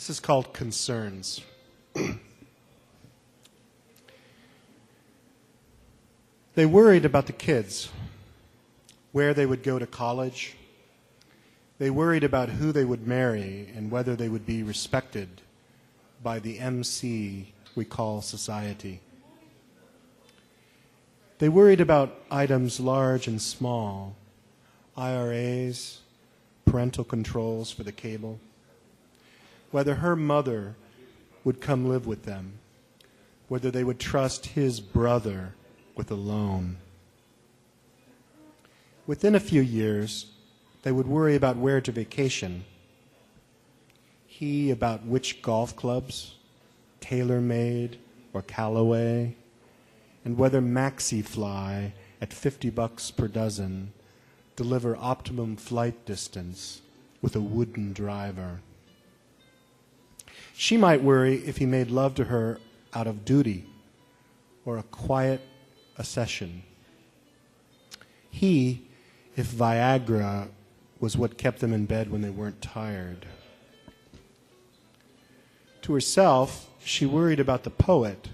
This is called Concerns. They worried about the kids, where they would go to college. They worried about who they would marry and whether they would be respected by the MC we call society. They worried about items large and small, IRAs, parental controls for the cable, whether her mother would come live with them, whether they would trust his brother with a loan. Within a few years, they would worry about where to vacation. He about which golf clubs, TaylorMade or Callaway, and whether MaxiFly at $50 per dozen deliver optimum flight distance with a wooden driver. She might worry if he made love to her out of duty or a quiet accession. He, if Viagra was what kept them in bed when they weren't tired. To herself, she worried about the poet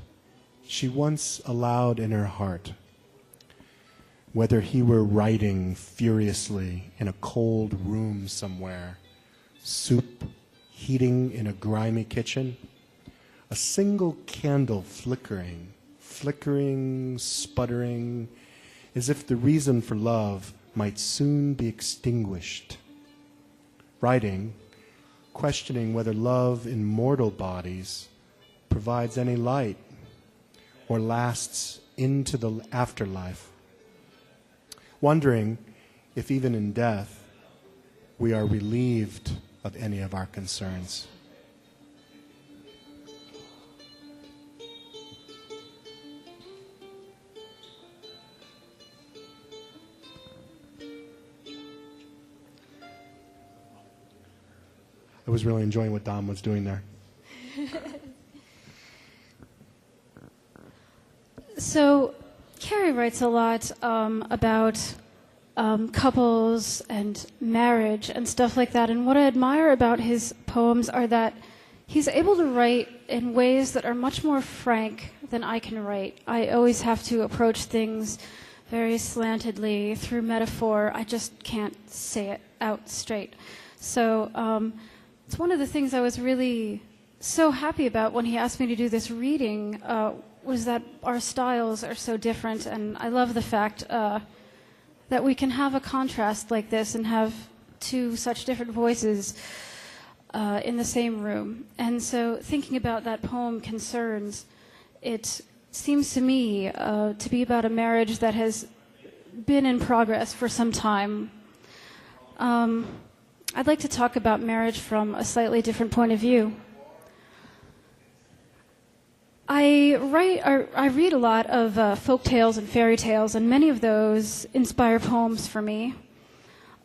she once allowed in her heart, whether he were writing furiously in a cold room somewhere, soup heating in a grimy kitchen, a single candle flickering, sputtering, as if the reason for love might soon be extinguished. Writing, questioning whether love in mortal bodies provides any light or lasts into the afterlife. Wondering if even in death we are relieved of any of our concerns. I was really enjoying what Dom was doing there. So, Kherry writes a lot about couples and marriage and stuff like that. And what I admire about his poems are that he's able to write in ways that are much more frank than I can write. I always have to approach things very slantedly through metaphor. I just can't say it out straight. So it's one of the things I was really so happy about when he asked me to do this reading was that our styles are so different. And I love the fact that we can have a contrast like this and have two such different voices in the same room. And so thinking about that poem, Concerns, it seems to me to be about a marriage that has been in progress for some time. I'd like to talk about marriage from a slightly different point of view. I read a lot of folk tales and fairy tales, and many of those inspire poems for me.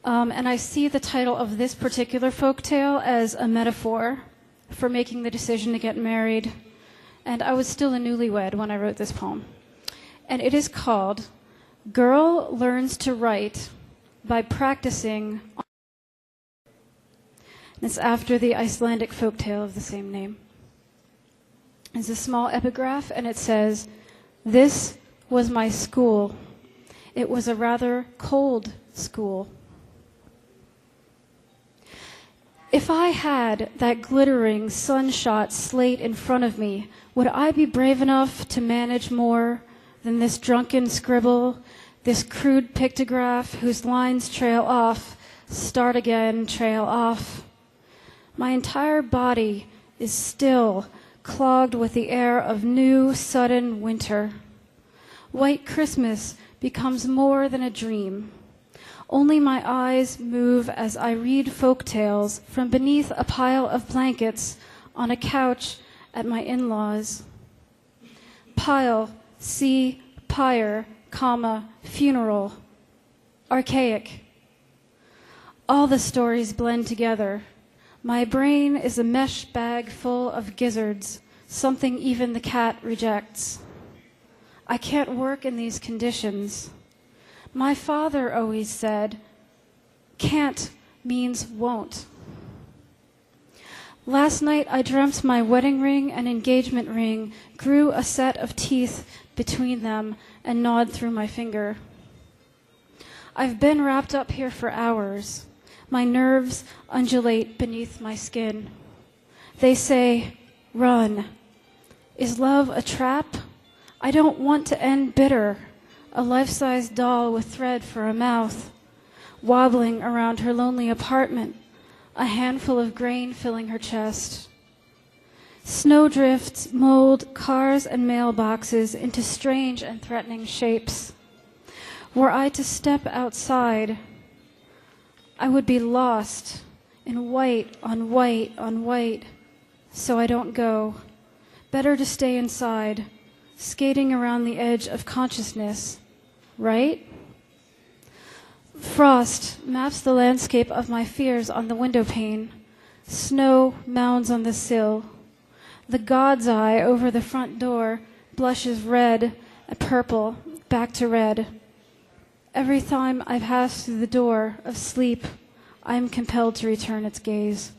And I see the title of this particular folk tale as a metaphor for making the decision to get married. And I was still a newlywed when I wrote this poem. And it is called Girl Learns to Write by Practicing. And it's after the Icelandic folk tale of the same name. It's a small epigraph, and it says, "This was my school. It was a rather cold school. If I had that glittering sunshot slate in front of me, would I be brave enough to manage more than this drunken scribble, this crude pictograph whose lines trail off, start again, trail off? My entire body is still clogged with the air of new, sudden winter. White Christmas becomes more than a dream. Only my eyes move as I read folk tales from beneath a pile of blankets on a couch at my in-laws. Pile, see, pyre, comma, funeral. Archaic. All the stories blend together. My brain is a mesh bag full of gizzards, something even the cat rejects. I can't work in these conditions. My father always said, can't means won't. Last night I dreamt my wedding ring and engagement ring grew a set of teeth between them and gnawed through my finger. I've been wrapped up here for hours. My nerves undulate beneath my skin. They say, run. Is love a trap? I don't want to end bitter. A life-size doll with thread for a mouth, wobbling around her lonely apartment, a handful of grain filling her chest. Snowdrifts mold cars and mailboxes into strange and threatening shapes. Were I to step outside, I would be lost in white on white on white, so I don't go. Better to stay inside, skating around the edge of consciousness, right? Frost maps the landscape of my fears on the window pane. Snow mounds on the sill. The god's eye over the front door blushes red and purple, back to red. Every time I pass through the door of sleep, I am compelled to return its gaze.